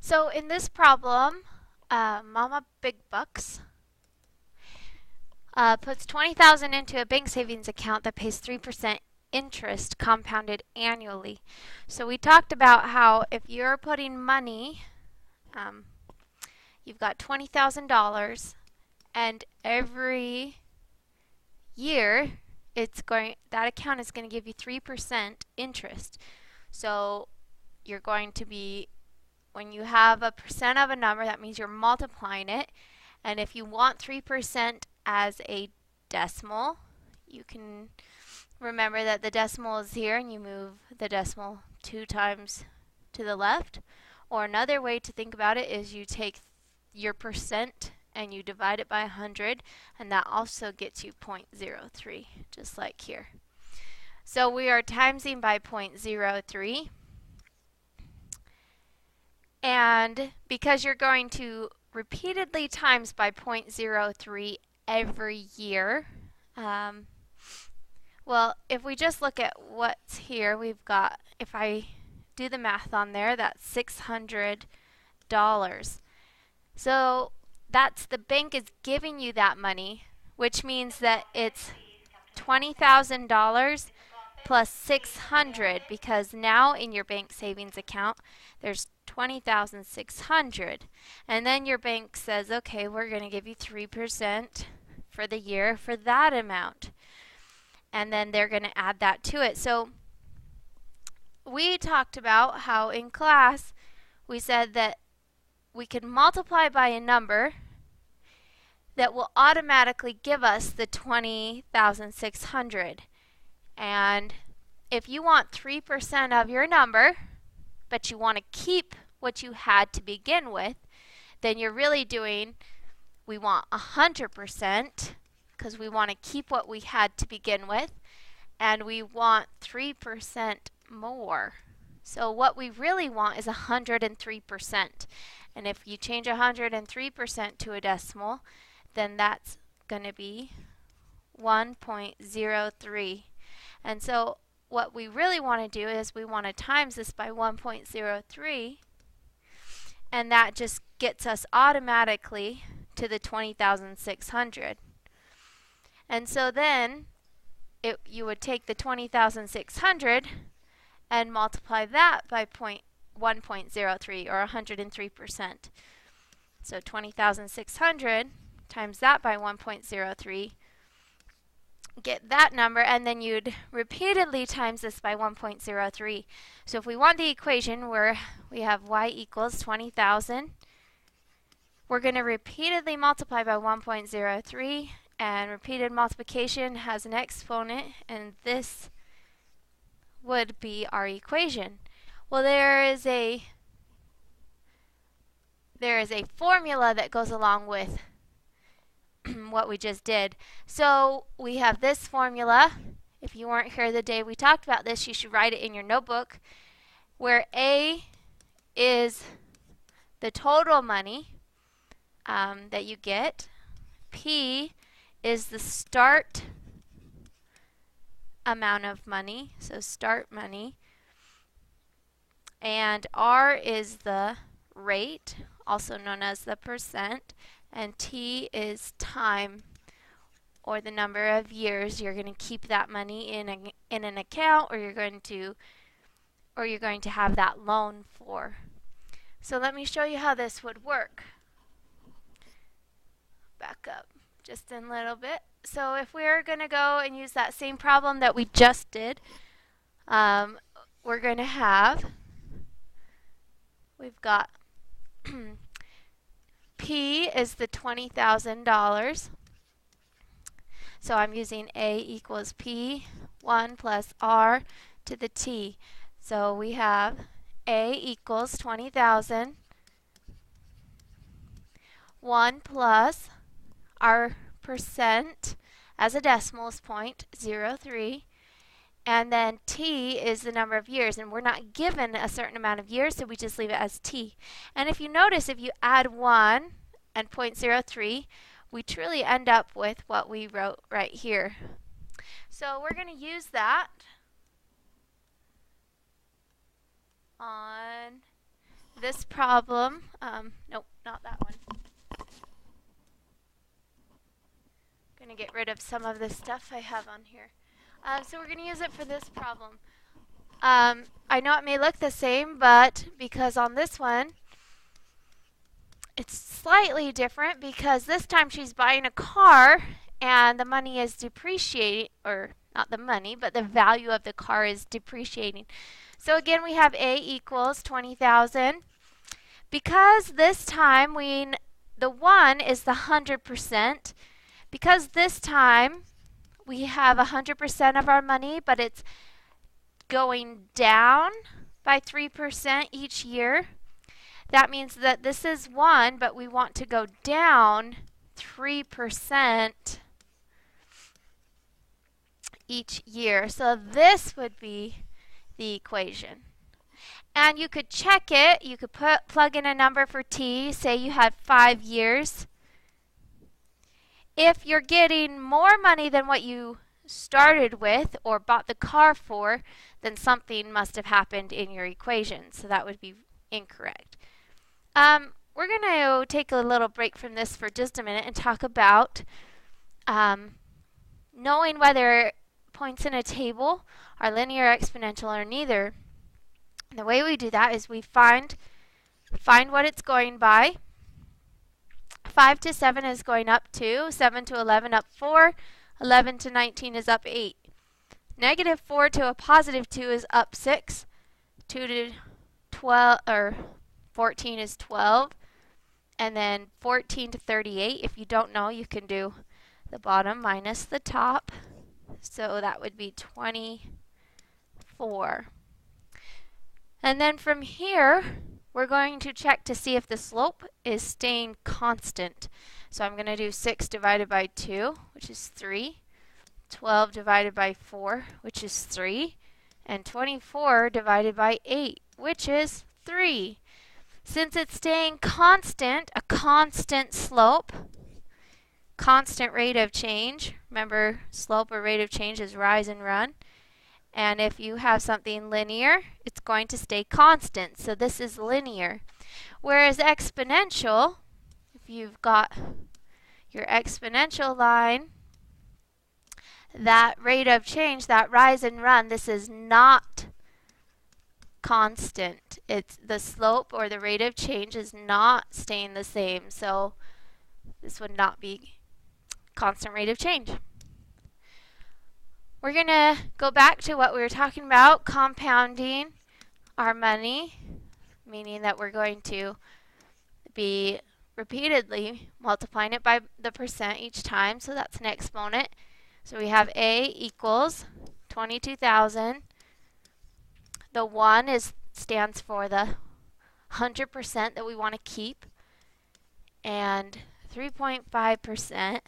So in this problem, Mama Big Bucks puts 20,000 into a bank savings account that pays 3% interest compounded annually. So we talked about how if you're putting money, you've got $20,000, and every year that account is going to give you 3% interest. So you're going to be, when you have a percent of a number, that means you're multiplying it. And if you want 3% as a decimal, you can remember that the decimal is here and you move the decimal 2 times to the left. Or another way to think about it is you take your percent and you divide it by 100, and that also gets you 0.03, just like here. So we are timesing by 0.03. And because you're going to repeatedly times by 0.03 every year, well, if we just look at what's here, we've got, if I do the math on there, that's $600. So that's, the bank is giving you that money, which means that it's $20,000 plus 600, because now in your bank savings account there's 20,600, and then your bank says, okay, we're going to give you 3% for the year for that amount, and then they're going to add that to it. So we talked about how in class we said that we could multiply by a number that will automatically give us the 20,600. And if you want 3% of your number, but you want to keep what you had to begin with, then you're really doing, we want 100%, because we want to keep what we had to begin with, and we want 3% more. So what we really want is 103%. And if you change 103% to a decimal, then that's going to be 1.03. And so what we really want to do is we want to times this by 1.03, and that just gets us automatically to the 20,600. And so then you would take the 20,600 and multiply that by 1.03, or 103%. So 20,600 times that by 1.03, get that number, and then you'd repeatedly times this by 1.03. So if we want the equation where we have y equals 20,000, we're going to repeatedly multiply by 1.03, and repeated multiplication has an exponent, and this would be our equation. Well, there is a formula that goes along with what we just did. So we have this formula. If you weren't here the day we talked about this, you should write it in your notebook, where A is the total money that you get, P is the start amount of money, so start money, and R is the rate, also known as the percent, and T is time, or the number of years you're going to keep that money in an account, or you're going to have that loan for. So let me show you how this would work. Back up just a little bit. So if we're going to go and use that same problem that we just did, we're going to have, we've got P is the $20,000. So I'm using A equals P1 plus R to the T. So we have A equals 20,000, 1 plus our percent as a decimal is 0.03, and then T is the number of years, and we're not given a certain amount of years, so we just leave it as T. And if you notice, if you add 1 and 0.03, we truly end up with what we wrote right here. So we're going to use that on this problem. Nope, not that one. I'm going to get rid of some of the stuff I have on here. So we're going to use it for this problem. I know it may look the same, but because on this one, it's slightly different because this time she's buying a car and the money is depreciating, or not the money, but the value of the car is depreciating. So again, we have A equals 20,000. Because this time the 1 is the 100%, because this time we have 100% of our money, but it's going down by 3% each year. That means that this is 1, but we want to go down 3% each year. So this would be the equation. And you could check it. You could plug in a number for t. Say you had 5 years. If you're getting more money than what you started with or bought the car for, then something must have happened in your equation. So that would be incorrect. We're going to take a little break from this for just a minute and talk about knowing whether points in a table are linear, exponential, or neither. And the way we do that is we find what it's going by. 5 to 7 is going up 2, 7 to 11 up 4, 11 to 19 is up 8. Negative 4 to a positive 2 is up 6, 2 to 12, or 14 is 12, and then 14 to 38, if you don't know, you can do the bottom minus the top, so that would be 24. And then from here, we're going to check to see if the slope is staying constant. So I'm going to do 6 divided by 2, which is 3, 12 divided by 4, which is 3, and 24 divided by 8, which is 3. Since it's staying constant, a constant slope, constant rate of change, remember slope or rate of change is rise and run, and if you have something linear, it's going to stay constant. So this is linear. Whereas exponential, if you've got your exponential line, that rate of change, that rise and run, this is not constant. It's the slope or the rate of change is not staying the same. So this would not be constant rate of change. We're going to go back to what we were talking about, compounding our money, meaning that we're going to be repeatedly multiplying it by the percent each time. So that's an exponent. So we have A equals 22,000. The 1 stands for the 100% that we want to keep. And 3.5%.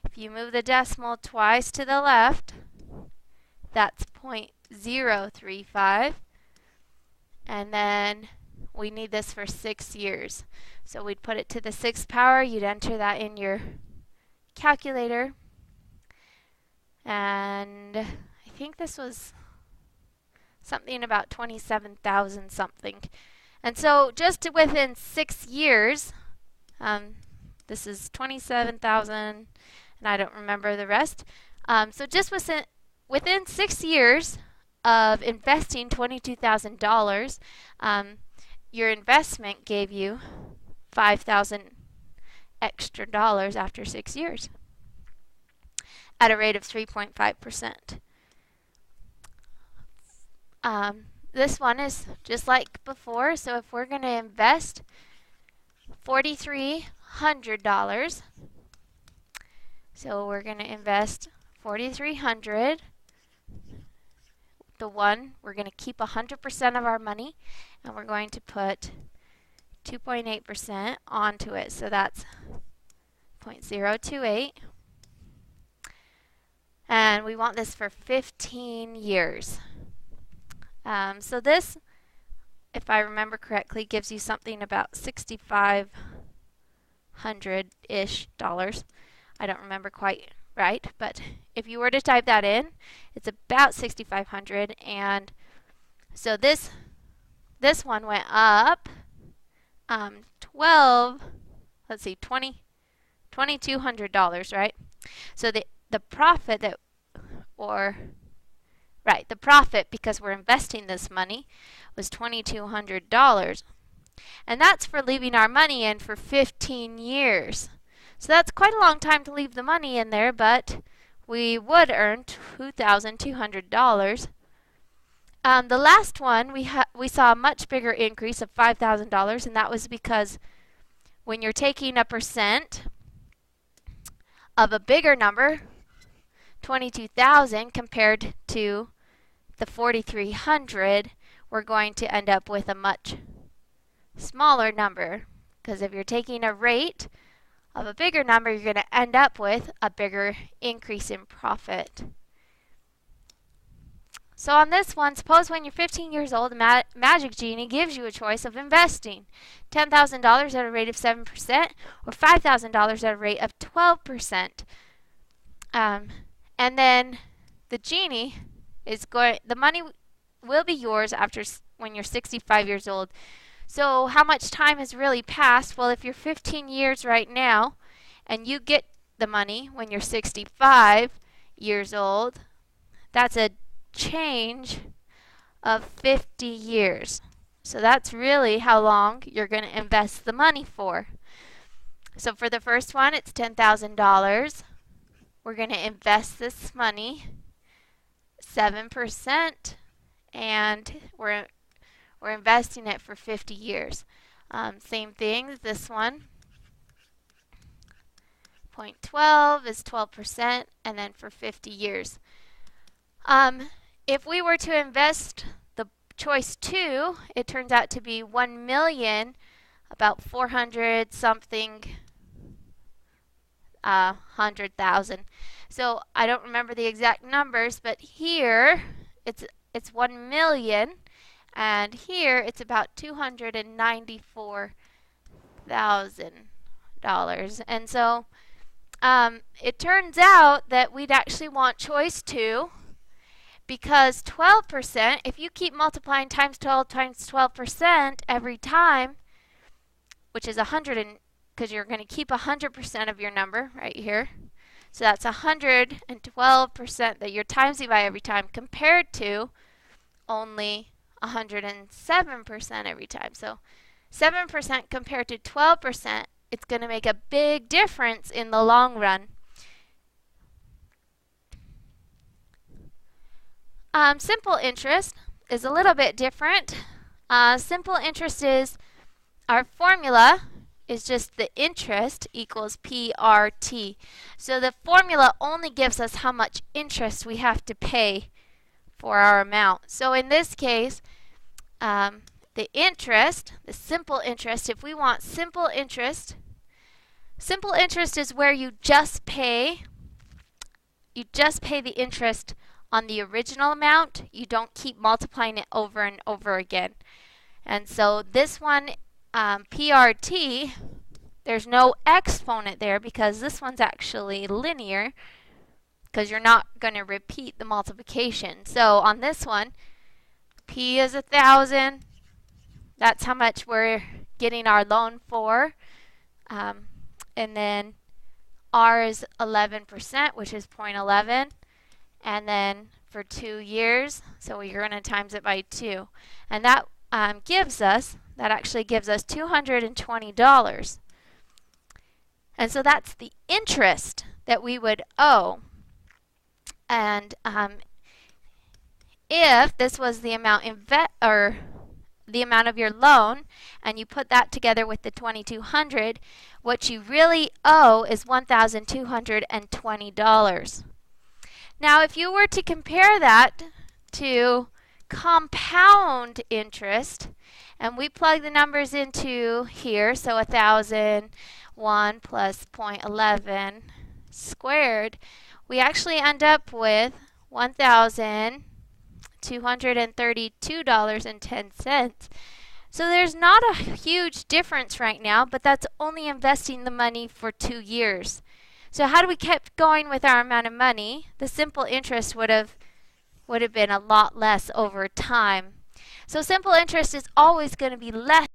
If you move the decimal twice to the left, that's 0.035. And then we need this for 6 years. So we'd put it to the 6th power. You'd enter that in your calculator. And I think this was something about 27,000 something. And so just within 6 years, this is 27,000, and I don't remember the rest. So just within 6 years of investing $22,000, your investment gave you $5,000 extra dollars after 6 years at a rate of 3.5%. This one is just like before, so if we're going to invest $4,300, so we're going to invest $4,300. The 1, we're going to keep 100% of our money, and we're going to put 2.8% onto it. So that's 0.028. And we want this for 15 years. So this, if I remember correctly, gives you something about $6,500-ish dollars. I don't remember quite right, but if you were to type that in, it's about $6,500. And so this this one went up 2,200, right? So the profit the profit, because we're investing this money, was $2,200. And that's for leaving our money in for 15 years. So that's quite a long time to leave the money in there, but we would earn $2,200. The last one, we saw a much bigger increase of $5,000, and that was because when you're taking a percent of a bigger number, 22,000 compared to the 4,300, we're going to end up with a much smaller number, because if you're taking a rate of a bigger number, you're going to end up with a bigger increase in profit. So on this one, suppose when you're 15 years old, the Magic Genie gives you a choice of investing $10,000 at a rate of 7% or $5,000 at a rate of 12%. And then the genie the money will be yours when you're 65 years old. So how much time has really passed? Well, if you're 15 years right now and you get the money when you're 65 years old, that's a change of 50 years. So that's really how long you're going to invest the money for. So for the first one, it's $10,000. We're going to invest this money 7%, and we're investing it for 50 years. Same thing, this one. 0.12 is 12%, and then for 50 years. If we were to invest the choice 2, it turns out to be 1,000,000, about 400 something, 100,000. So I don't remember the exact numbers, but here it's 1,000,000, and here it's about $294,000. And so it turns out that we'd actually want choice 2, because 12%, if you keep multiplying times 12 times 12% every time, which is 100, because you're going to keep 100% of your number right here. So that's 112% that you're timesing by every time, compared to only 107% every time. So 7% compared to 12%, it's going to make a big difference in the long run. Simple interest is a little bit different. Simple interest is, our formula is just the interest equals PRT. So the formula only gives us how much interest we have to pay for our amount. So in this case, the simple interest, if we want simple interest is where you just pay the interest on the original amount. You don't keep multiplying it over and over again. And so this one, PRT, there's no exponent there because this one's actually linear, because you're not going to repeat the multiplication. So on this one, P is 1,000. That's how much we're getting our loan for. And then R is 11%, which is 0.11. And then for 2 years, so you're going to times it by 2. And that actually gives us $220. And so that's the interest that we would owe. And if this was the amount the amount of your loan, and you put that together with the $2,200, what you really owe is $1,220. Now, if you were to compare that to compound interest, and we plug the numbers into here, so 1,001 plus 0.11 squared, we actually end up with $1,232.10. So there's not a huge difference right now, but that's only investing the money for 2 years. So had we kept going with our amount of money, the simple interest would have been a lot less over time. So simple interest is always going to be less